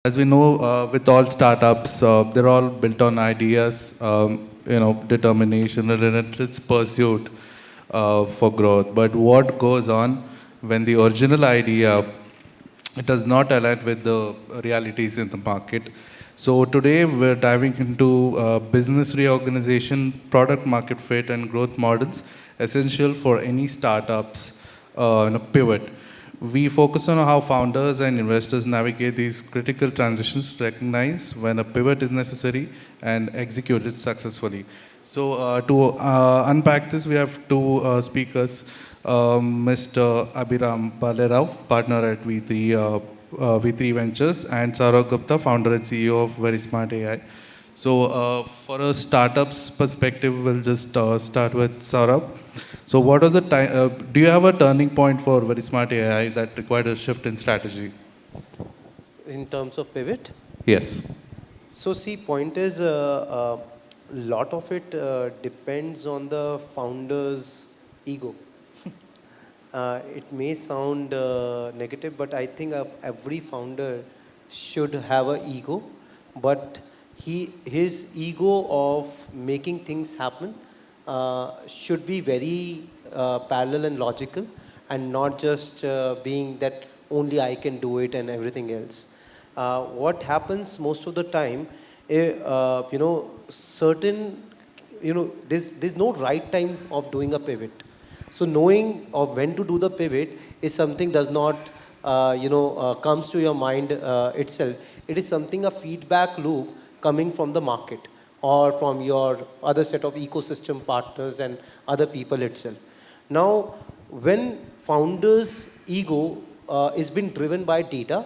As we know, with all startups, they're all built on ideas, determination, and relentless pursuit for growth. But what goes on when the original idea it does not align with the realities in the market? So today we're diving into business reorganization, product market fit, and growth models essential for any startups pivot. We focus on how founders and investors navigate these critical transitions, recognize when a pivot is necessary, and execute it successfully. So, to unpack this, we have two speakers. Mr. Abhiram Bhalerao, partner at V3 Ventures, and Saurabh Gupta, founder and CEO of Verismart.AI. So, for a startup's perspective, we'll just start with Saurabh. So, what was the time? Do you have a turning point for Verismart AI that required a shift in strategy? In terms of pivot? Yes. So see, point is a lot of it depends on the founder's ego. It may sound negative, but I think every founder should have an ego. But his ego of making things happen should be very parallel and logical, and not just being that only I can do it and everything else. What happens most of the time, certain, there's no right time of doing a pivot. So knowing of when to do the pivot is something does not, comes to your mind itself. It is something, a feedback loop coming from the market or from your other set of ecosystem partners and other people itself. Now, when founder's ego is been driven by data,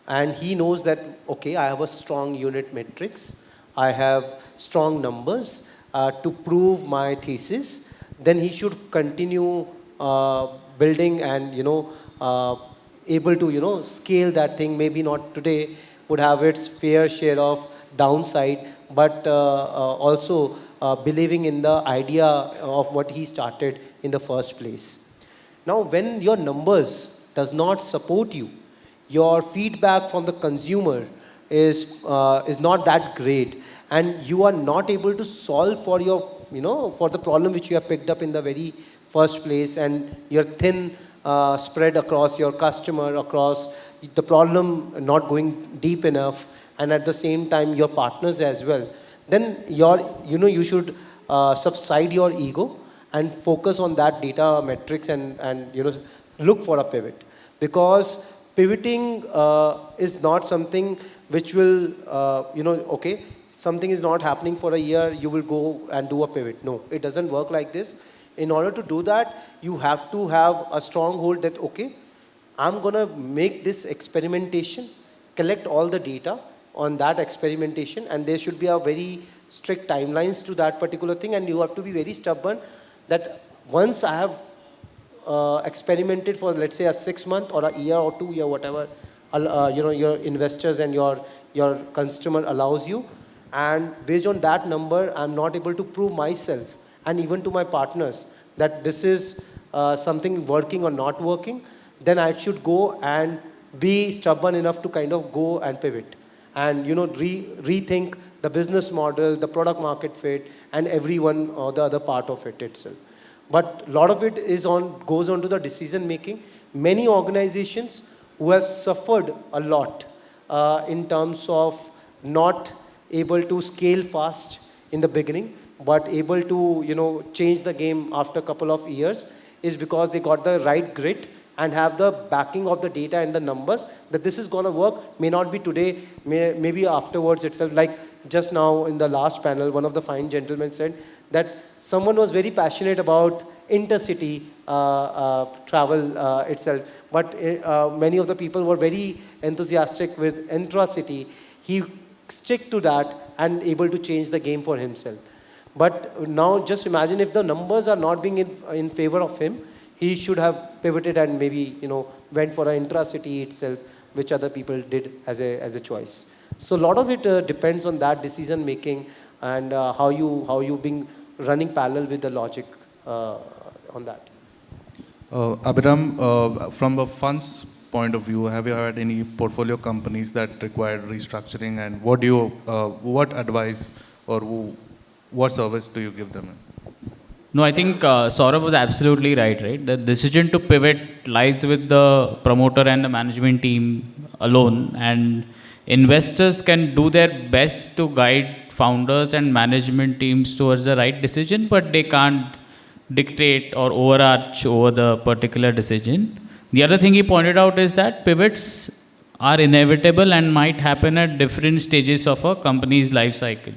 and he knows that, okay, I have a strong unit metrics, I have strong numbers to prove my thesis, then he should continue building and able to scale that thing. Maybe not today, would have its fair share of downside, but also believing in the idea of what he started in the first place. Now, when your numbers does not support you, your feedback from the consumer is not that great, and you are not able to solve for your for the problem which you have picked up in the very first place, and you're thin spread across your customer, across the problem not going deep enough, and at the same time your partners as well, then you should subside your ego and focus on that data metrics, and look for a pivot. Because pivoting is not something which will okay, something is not happening for a year, you will go and do a pivot. No, it doesn't work like this. In order to do that, you have to have a stronghold that, okay, I'm going to make this experimentation, collect all the data on that experimentation, and there should be a very strict timelines to that particular thing, and you have to be very stubborn that once I have experimented for, let's say, a 6 month or a year or 2 year, whatever your investors and your customer allows you, and based on that number, I'm not able to prove myself and even to my partners that this is something working or not working, then I should go and be stubborn enough to kind of go and pivot and rethink the business model, the product market fit, and everyone or the other part of it itself. But a lot of it goes on to the decision making. Many organizations who have suffered a lot in terms of not able to scale fast in the beginning, but able to change the game after a couple of years, is because they got the right grit and have the backing of the data and the numbers that this is going to work. May not be today, maybe afterwards itself. Like just now in the last panel, one of the fine gentlemen said that someone was very passionate about intercity travel itself, but many of the people were very enthusiastic with intracity. He stick to that and able to change the game for himself. But now just imagine if the numbers are not being in favor of him, he should have pivoted and maybe went for an intracity itself, which other people did as a choice. So a lot of it depends on that decision making, and how you being running parallel with the logic on that. Abhiram, from a funds point of view, have you had any portfolio companies that required restructuring, and what advice or what service do you give them? No, I think Saurabh was absolutely right, right? The decision to pivot lies with the promoter and the management team alone, and investors can do their best to guide founders and management teams towards the right decision, but they can't dictate or overarch over the particular decision. The other thing he pointed out is that pivots are inevitable and might happen at different stages of a company's life cycle.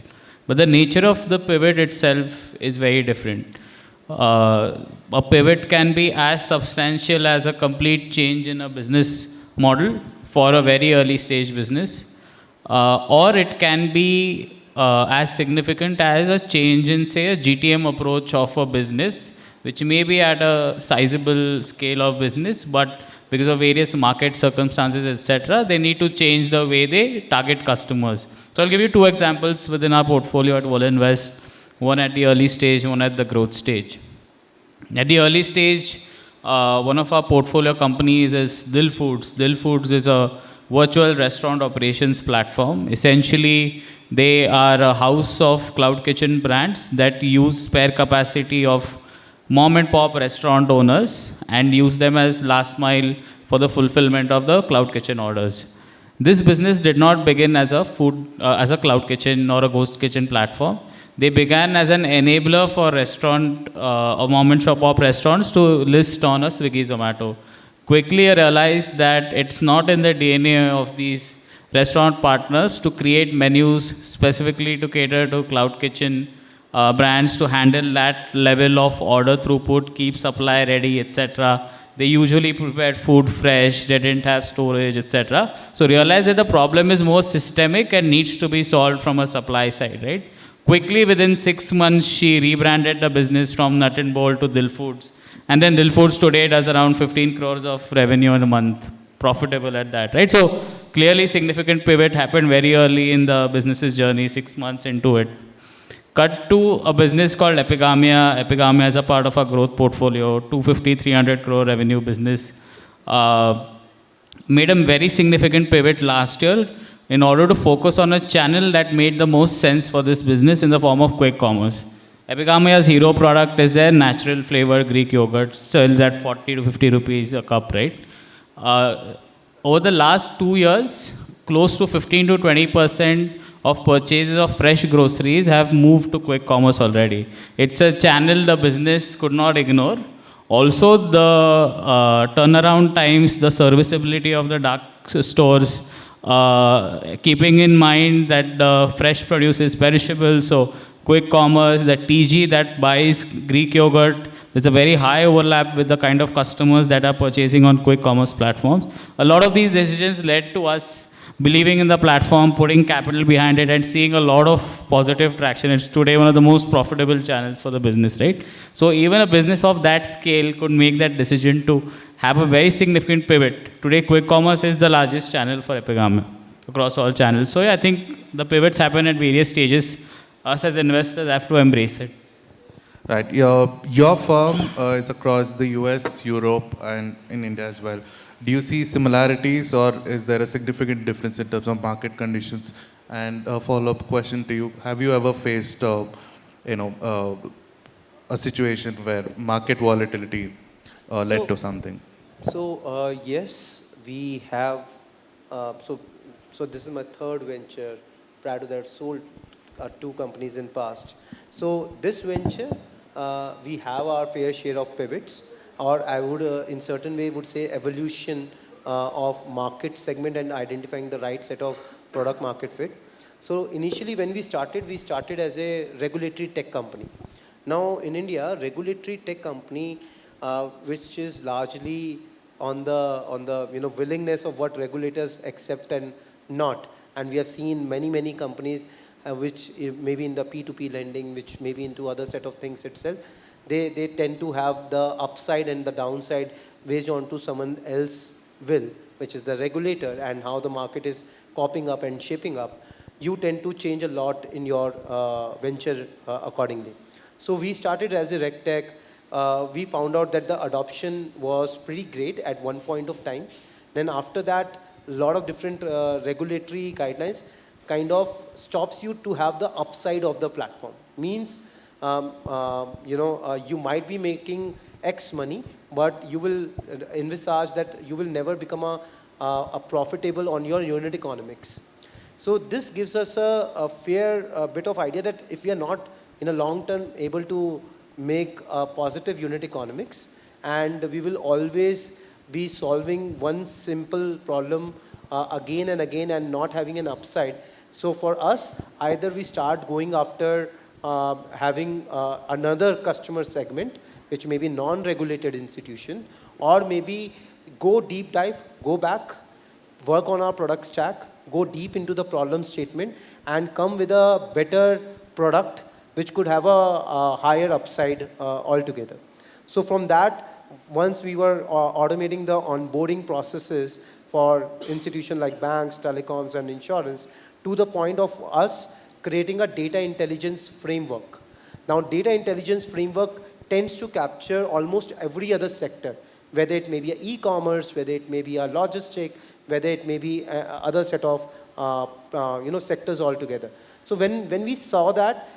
But the nature of the pivot itself is very different. A pivot can be as substantial as a complete change in a business model for a very early stage business, or it can be as significant as a change in, say, a GTM approach of a business, which may be at a sizable scale of business, but because of various market circumstances, etc., they need to change the way they target customers. So I'll give you two examples within our portfolio at Vol Invest, one at the early stage, one at the growth stage. At the early stage, one of our portfolio companies is Dil Foods. Dil Foods is a virtual restaurant operations platform. Essentially, they are a house of cloud kitchen brands that use spare capacity of mom and pop restaurant owners and use them as last mile for the fulfillment of the cloud kitchen orders. This business did not begin as as a cloud kitchen or a ghost kitchen platform. They began as an enabler for or mom and shop restaurants to list on a Swiggy Zomato. Quickly I realized that it's not in the DNA of these restaurant partners to create menus specifically to cater to cloud kitchen brands to handle that level of order throughput, keep supply ready, etc. They usually prepared food fresh, they didn't have storage, etc. So realize that the problem is more systemic and needs to be solved from a supply side, right? Quickly, within 6 months, she rebranded the business from Nut and Bolt to Dil Foods. And then Dil Foods today does around 15 crores of revenue in a month, profitable at that, right? So clearly significant pivot happened very early in the business's journey, 6 months into it. Cut to a business called Epigamia. Epigamia is a part of our growth portfolio, 250, 300 crore revenue business. Uh, Made a very significant pivot last year in order to focus on a channel that made the most sense for this business in the form of quick commerce. Epigamia's hero product is their natural flavor Greek yogurt, sells at 40 to 50 rupees a cup, right? Uh, Over the last 2 years, close to 15 to 20% of purchases of fresh groceries have moved to quick commerce already. It's a channel the business could not ignore. Also, the turnaround times, the serviceability of the dark stores, keeping in mind that the fresh produce is perishable, so quick commerce, the TG that buys Greek yogurt, there's a very high overlap with the kind of customers that are purchasing on quick commerce platforms. A lot of these decisions led to us believing in the platform, putting capital behind it, and seeing a lot of positive traction. It's today one of the most profitable channels for the business, right? So even a business of that scale could make that decision to have a very significant pivot. Today, quick commerce is the largest channel for Epigamia across all channels. So yeah, I think the pivots happen at various stages. Us as investors have to embrace it. Right. Your firm is across the US, Europe, and in India as well. Do you see similarities, or is there a significant difference in terms of market conditions? And a follow-up question to you: have you ever faced, a situation where market volatility led So, to something? yes, we have. So this is my third venture. Prior to that, sold two companies in past. So this venture, we have our fair share of pivots, or I would, in certain way, would say evolution of market segment and identifying the right set of product market fit. So initially, when we started as a regulatory tech company. Now in India, regulatory tech company, which is largely on the willingness of what regulators accept and not. And we have seen many companies which maybe in the P2P lending, which maybe into other set of things itself, they tend to have the upside and the downside based on to someone else will, which is the regulator, and how the market is coping up and shaping up. You tend to change a lot in your venture accordingly. So we started as a reg tech. We found out that the adoption was pretty great at one point of time. Then after that, a lot of different regulatory guidelines kind of stops you to have the upside of the platform. Means, you might be making X money, but you will envisage that you will never become a profitable on your unit economics. So this gives us a fair bit of idea that if we are not in a long term able to make a positive unit economics, and we will always be solving one simple problem again and again and not having an upside. So for us, either we start going after having another customer segment, which may be non-regulated institution, or maybe go deep dive, go back, work on our product stack, go deep into the problem statement, and come with a better product which could have a higher upside altogether. So from that, once we were automating the onboarding processes for institutions like banks, telecoms, and insurance, to the point of us creating a data intelligence framework. Now, data intelligence framework tends to capture almost every other sector, whether it may be e-commerce, whether it may be a logistic, whether it may be other set of sectors altogether. So when we saw that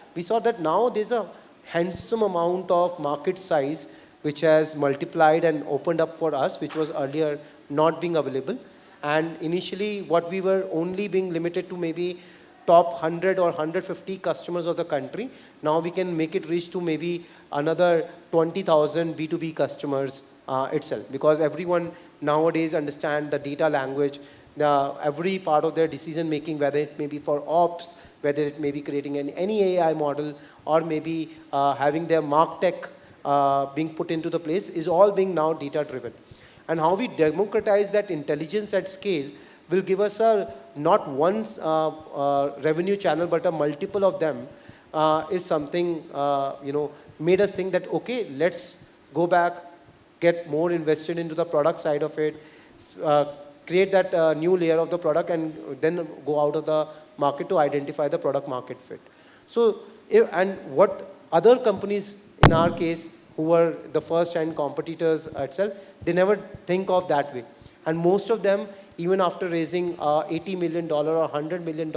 now there's a handsome amount of market size which has multiplied and opened up for us, which was earlier not being available. And initially, what we were only being limited to maybe top 100 or 150 customers of the country. Now we can make it reach to maybe another 20,000 B2B customers itself, because everyone nowadays understand the data language, every part of their decision making, whether it may be for ops, whether it may be creating any AI model, or maybe having their MarTech being put into the place, is all being now data driven. And how we democratize that intelligence at scale will give us a not one revenue channel, but a multiple of them is something, made us think that, okay, let's go back, get more invested into the product side of it, create that new layer of the product, and then go out of the market to identify the product market fit. So, and what other companies in our case who were the first-hand competitors itself, they never think of that way. And most of them, even after raising $80 million or $100 million,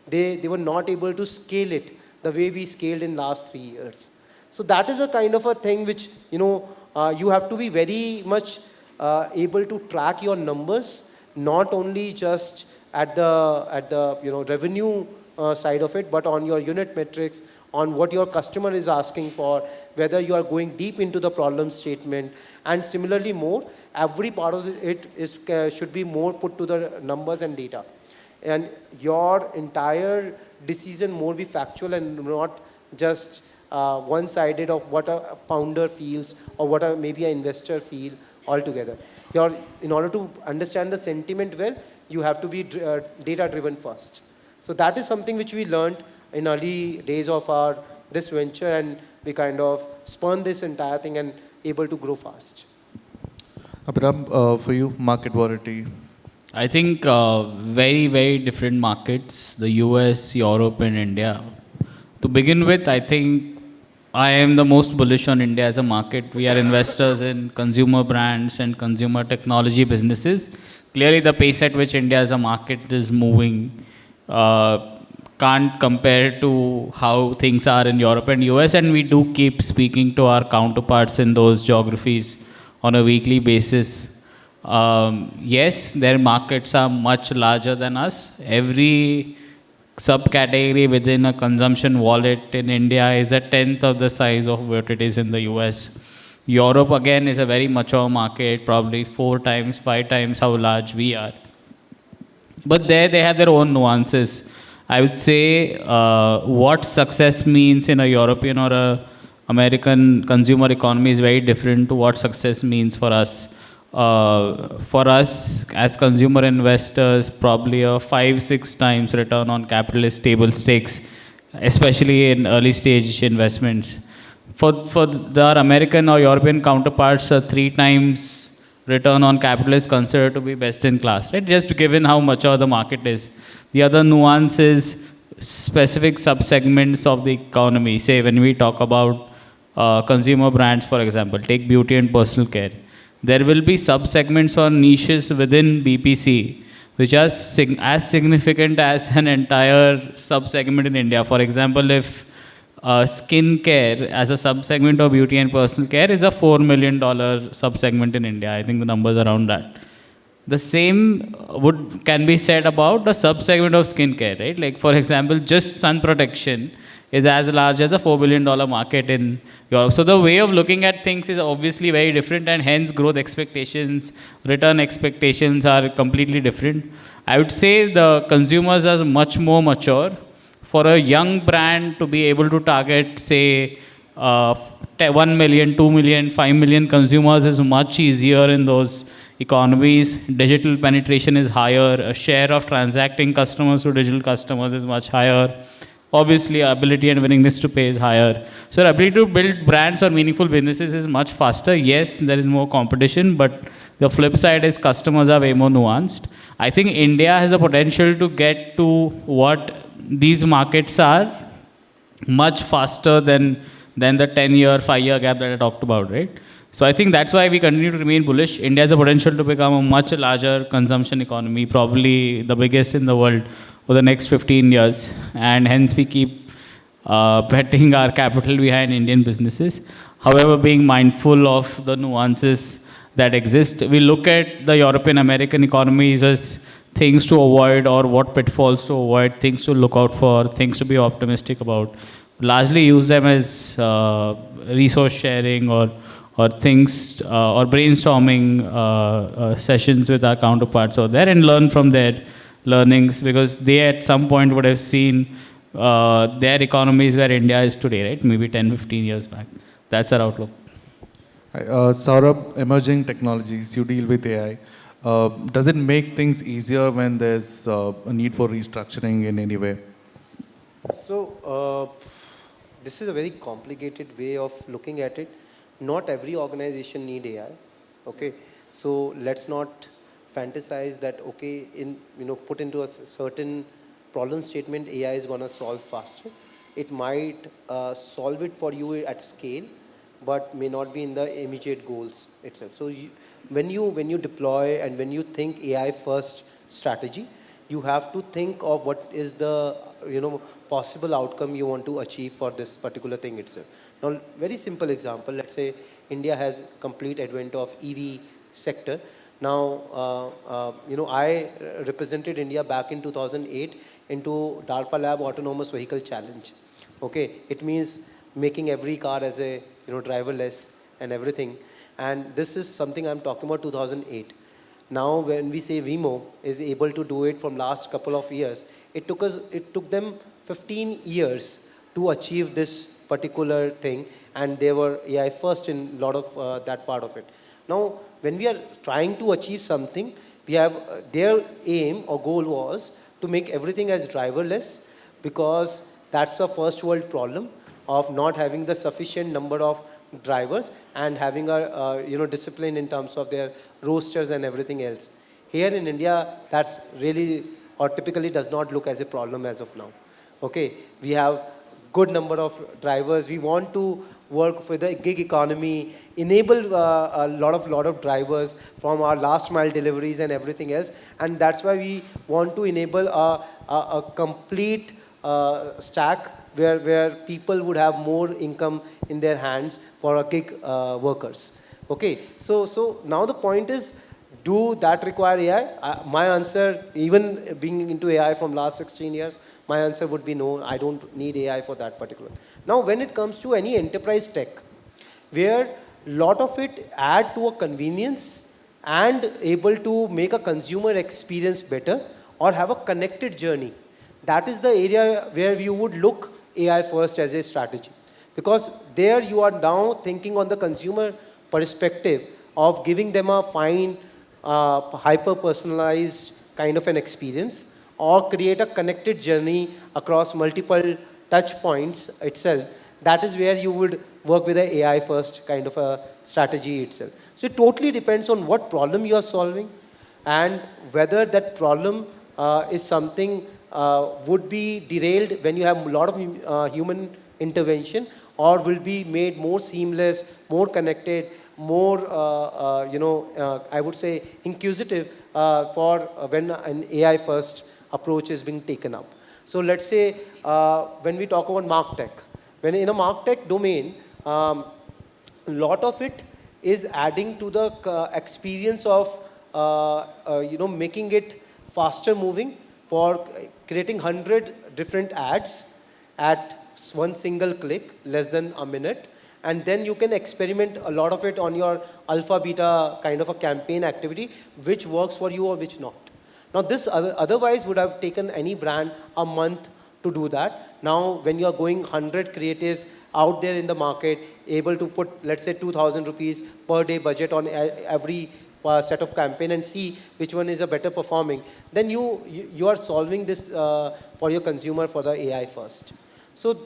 they were not able to scale it the way we scaled in last 3 years. So that is a kind of a thing which, you have to be very much able to track your numbers, not only just at the revenue side of it, but on your unit metrics, on what your customer is asking for, whether you are going deep into the problem statement, and similarly more, every part of it should be more put to the numbers and data. And your entire decision more be factual and not just one-sided of what a founder feels or what maybe an investor feel altogether. In order to understand the sentiment well, you have to be data-driven first. So that is something which we learned in early days of this venture, and we kind of spun this entire thing and able to grow fast. Abhiram, for you, market volatility. I think very, very different markets, the US, Europe, and India. To begin with, I think I am the most bullish on India as a market. We are investors in consumer brands and consumer technology businesses. Clearly, the pace at which India as a market is moving can't compare to how things are in Europe and US, and we do keep speaking to our counterparts in those geographies on a weekly basis. Yes, their markets are much larger than us. Every subcategory within a consumption wallet in India is a tenth of the size of what it is in the US. Europe again is a very mature market, probably 4 times, 5 times how large we are. But there they have their own nuances. I would say what success means in a European or a American consumer economy is very different to what success means for us. For us as consumer investors, probably a 5-6 times return on capital is table stakes, especially in early stage investments. For our American or European counterparts, a 3 times return on capital is considered to be best in class, right? Just given how mature the market is. The other nuance is specific subsegments of the economy. Say when we talk about consumer brands, for example, take beauty and personal care. there will be sub-segments or niches within BPC which are as significant as an entire sub-segment in India. For example, if skin care as a sub-segment of beauty and personal care is a $4 million sub-segment in India. I think the numbers around that. The same can be said about the sub-segment of skincare, right? Like for example, just sun protection is as large as a $4 billion market in Europe. So the way of looking at things is obviously very different, and hence growth expectations, return expectations are completely different. I would say the consumers are much more mature. For a young brand to be able to target, say, 1 million, 2 million, 5 million consumers is much easier in those economies. Digital penetration is higher. A share of transacting customers to digital customers is much higher. Obviously, ability and willingness to pay is higher. So, ability to build brands or meaningful businesses is much faster. Yes, there is more competition, but the flip side is customers are way more nuanced. I think India has a potential to get to what these markets are much faster than the 10-year, 5-year gap that I talked about, right? So I think that's why we continue to remain bullish. India has the potential to become a much larger consumption economy, probably the biggest in the world for the next 15 years. And hence we keep betting our capital behind Indian businesses. However, being mindful of the nuances that exist, we look at the European American economies as things to avoid or what pitfalls to avoid, things to look out for, things to be optimistic about. Largely use them as resource sharing or things or brainstorming sessions with our counterparts over there and learn from their learnings, because they at some point would have seen their economies where India is today, right? Maybe 10, 15 years back. That's our outlook. Hi, Saurabh, emerging technologies, you deal with AI. Does it make things easier when there's a need for restructuring in any way? So, this is a very complicated way of looking at it. Not every organization need AI. Okay, so let's not fantasize that okay, put into a certain problem statement, AI is gonna solve faster. It might solve it for you at scale, but may not be in the immediate goals itself. So when you deploy and when you think AI first strategy, you have to think of what is the possible outcome you want to achieve for this particular thing itself. Now, very simple example. Let's say India has complete advent of EV sector. Now, I represented India back in 2008 into DARPA Lab Autonomous Vehicle Challenge. Okay, it means making every car as a driverless and everything. And this is something I'm talking about 2008. Now, when we say Wemo is able to do it from last couple of years, it took them 15 years to achieve this particular thing, and they were AI first in a lot of that part of it. Now, when we are trying to achieve something, we have their aim or goal was to make everything as driverless, because that's a first world problem of not having the sufficient number of drivers and having a discipline in terms of their rosters and everything else. Here in India, that's really or typically does not look as a problem as of now. Okay, we have good number of drivers. We want to work with the gig economy, enable a lot of drivers from our last mile deliveries and everything else, and that's why we want to enable a complete stack where people would have more income in their hands for a gig workers. Okay, so now the point is, do that require AI? My answer, even being into AI from last 16 years, my answer would be no, I don't need AI for that particular. Now, when it comes to any enterprise tech, where a lot of it add to a convenience and able to make a consumer experience better or have a connected journey, that is the area where you would look AI first as a strategy. Because there you are now thinking on the consumer perspective of giving them a fine, hyper-personalized kind of an experience, or create a connected journey across multiple touch points itself. That is where you would work with the AI first kind of a strategy itself. So it totally depends on what problem you are solving and whether that problem is something would be derailed when you have a lot of human intervention, or will be made more seamless, more connected, more, I would say, inquisitive for when an AI first approach is being taken up. So let's say when we talk about MarkTech, when in a MarkTech domain, a lot of it is adding to the experience of making it faster moving for creating 100 different ads at one single click, less than a minute. And then you can experiment a lot of it on your alpha beta kind of a campaign activity, which works for you or which not. Now this otherwise would have taken any brand a month to do that. Now when you are going 100 creatives out there in the market, able to put, let's say, 2,000 rupees per day budget on every set of campaign and see which one is a better performing, then you are solving this for your consumer for the AI first. So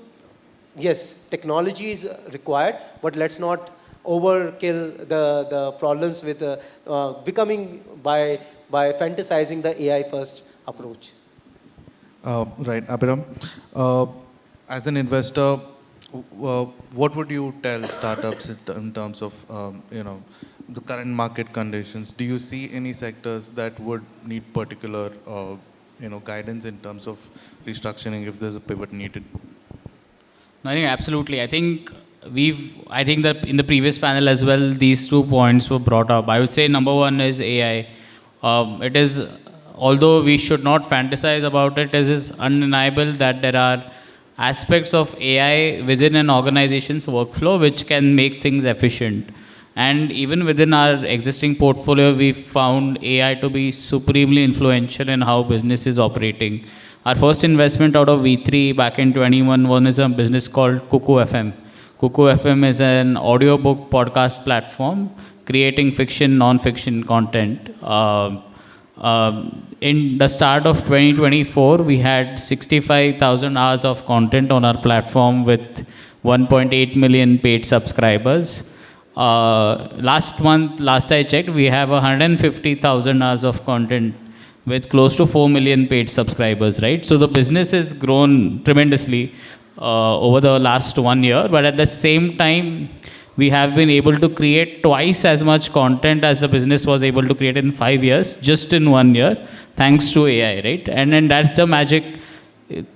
yes, technology is required, but let's not overkill the problems with becoming by fantasizing the AI first approach. Right, Abhiram. As an investor, what would you tell startups in terms of the current market conditions? Do you see any sectors that would need particular guidance in terms of restructuring if there's a pivot needed? No, I think absolutely. I think that in the previous panel as well, these 2 points were brought up. I would say number one is AI. It is, although we should not fantasize about it, it is undeniable that there are aspects of AI within an organization's workflow which can make things efficient. And even within our existing portfolio, we found AI to be supremely influential in how business is operating. Our first investment out of V3 back in 21 was a business called Cuckoo FM. Cuckoo FM is an audiobook podcast platform creating fiction, non-fiction content. In the start of 2024, we had 65,000 hours of content on our platform with 1.8 million paid subscribers. Last I checked, we have 150,000 hours of content with close to 4 million paid subscribers, right? So the business has grown tremendously over the last 1 year, but at the same time, we have been able to create twice as much content as the business was able to create in 5 years, just in 1 year, thanks to AI, right? And then that's the magic.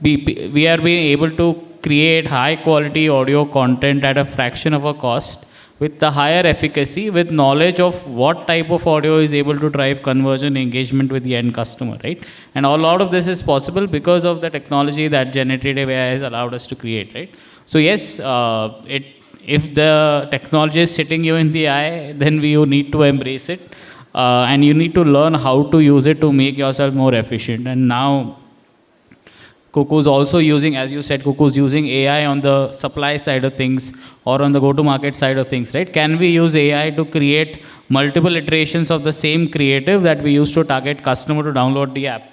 We are being able to create high quality audio content at a fraction of a cost with the higher efficacy, with knowledge of what type of audio is able to drive conversion engagement with the end customer, right? And a lot of this is possible because of the technology that generative AI has allowed us to create, right? So yes, if the technology is sitting you in the eye, then you need to embrace it. And you need to learn how to use it to make yourself more efficient. And now, Cuckoo's also using, as you said, Cuckoo's using AI on the supply side of things or on the go-to-market side of things, right? Can we use AI to create multiple iterations of the same creative that we use to target customer to download the app,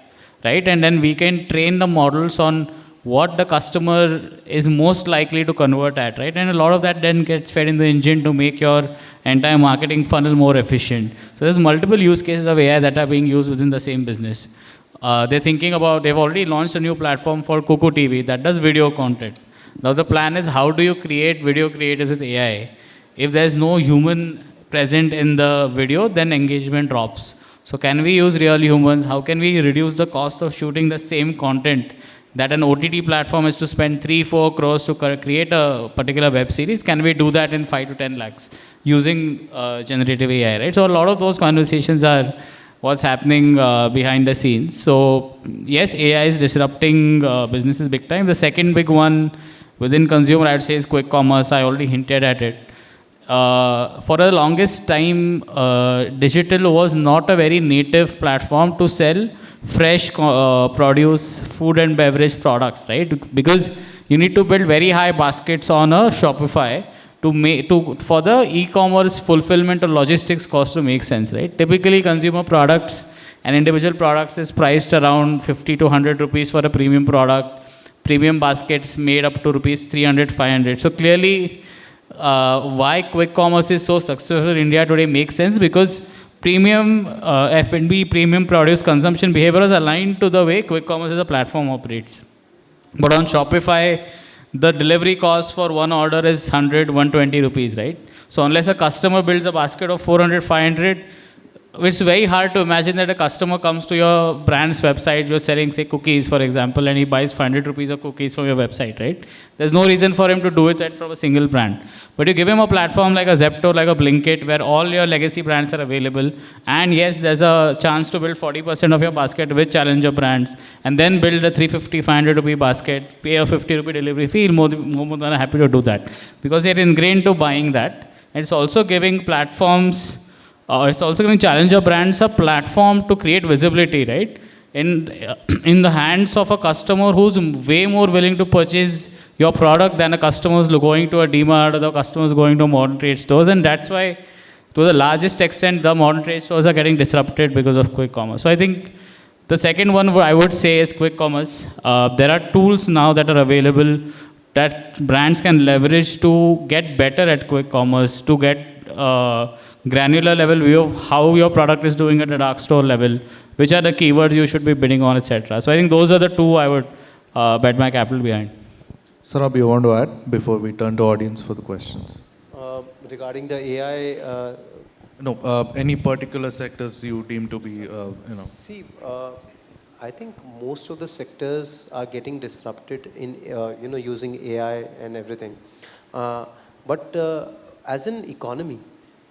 right? And then we can train the models on what the customer is most likely to convert at, right? And a lot of that then gets fed in the engine to make your entire marketing funnel more efficient. So there's multiple use cases of AI that are being used within the same business. They've already launched a new platform for Cuckoo TV that does video content. Now the plan is, how do you create video creatives with AI? If there's no human present in the video, then engagement drops. So can we use real humans? How can we reduce the cost of shooting the same content that an OTT platform is to spend 3-4 crores to create a particular web series? Can we do that in 5 to 10 lakhs using generative AI, right? So a lot of those conversations are what's happening behind the scenes. So yes, AI is disrupting businesses big time. The second big one within consumer, I'd say, is quick commerce. I already hinted at it. For the longest time, digital was not a very native platform to sell fresh produce, food and beverage products, right? Because you need to build very high baskets on a Shopify for the e-commerce fulfillment or logistics cost to make sense, right? Typically, consumer products and individual products is priced around 50 to 100 rupees for a premium product. Premium baskets made up to rupees 300, 500. So clearly, why quick commerce is so successful in India today makes sense, because premium F&B, premium produce consumption behavior is aligned to the way quick commerce as a platform operates. But on Shopify, the delivery cost for one order is 100, 120 rupees, right? So unless a customer builds a basket of 400, 500, it's very hard to imagine that a customer comes to your brand's website, you're selling, say, cookies, for example, and he buys 500 rupees of cookies from your website, right? There's no reason for him to do it from a single brand. But you give him a platform like a Zepto, like a Blinkit, where all your legacy brands are available, and yes, there's a chance to build 40% of your basket with challenger brands, and then build a 350, 500 rupee basket, pay a 50 rupee delivery fee, more than happy to do that. Because you're ingrained to buying that. And it's also giving platforms it's also giving challenger brands a platform to create visibility, right? In the hands of a customer who's way more willing to purchase your product than a customer who's going to a DMart or the customer who's going to modern trade stores. And that's why, to the largest extent, the modern trade stores are getting disrupted because of quick commerce. So I think the second one I would say is quick commerce. There are tools now that are available that brands can leverage to get better at quick commerce, to get granular level view of how your product is doing at a dark store level, which are the keywords you should be bidding on, etc. So I think those are the two I would bet my capital behind. Saurabh, you want to add before we turn to audience for the questions? Regarding the AI, No, any particular sectors you deem to be, see, I think most of the sectors are getting disrupted in, using AI and everything. But as an economy,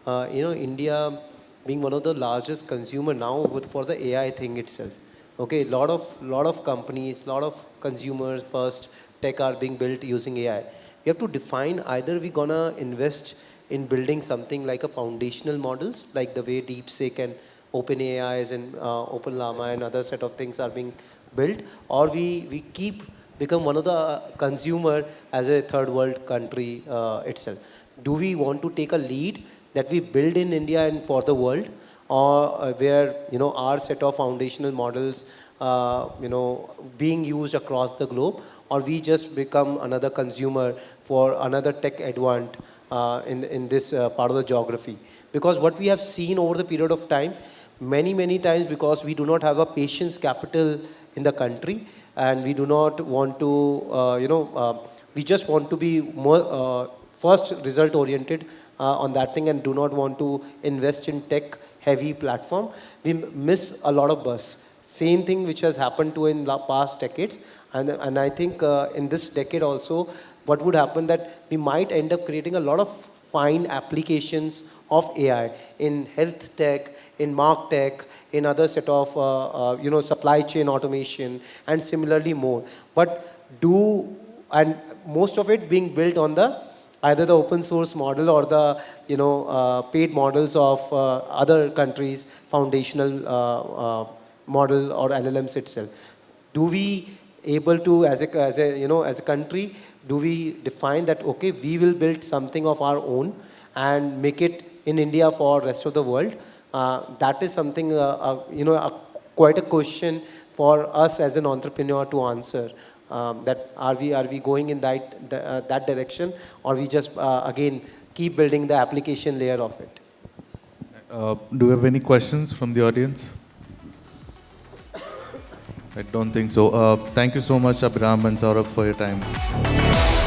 India being one of the largest consumer now for the AI thing itself. Okay, lot of companies, lot of consumers first tech are being built using AI. We have to define either we're gonna invest in building something like a foundational models, like the way DeepSeek and OpenAIs and OpenLlama and other set of things are being built, or we keep become one of the consumer as a third world country itself. Do we want to take a lead that we build in India and for the world, or where our set of foundational models being used across the globe, or we just become another consumer for another tech advant in this part of the geography? Because what we have seen over the period of time, many times, because we do not have a patience capital in the country, and we do not want to we just want to be more first result oriented on that thing, and do not want to invest in tech heavy platform, we miss a lot of buzz. Same thing which has happened to in the past decades, and I think in this decade also, what would happen that we might end up creating a lot of fine applications of AI in health tech, in mark tech, in other set of supply chain automation, and similarly more. And most of it being built on the either the open source model or the paid models of other countries foundational model or LLMs itself. Do we able to as a country, do we define that okay, we will build something of our own and make it in India for rest of the world? That is something quite a question for us as an entrepreneur to answer. That are we going in that direction, or we just again keep building the application layer of it? do we have any questions from the audience? I don't think so. Thank you so much, Abhiram and Saurabh, for your time.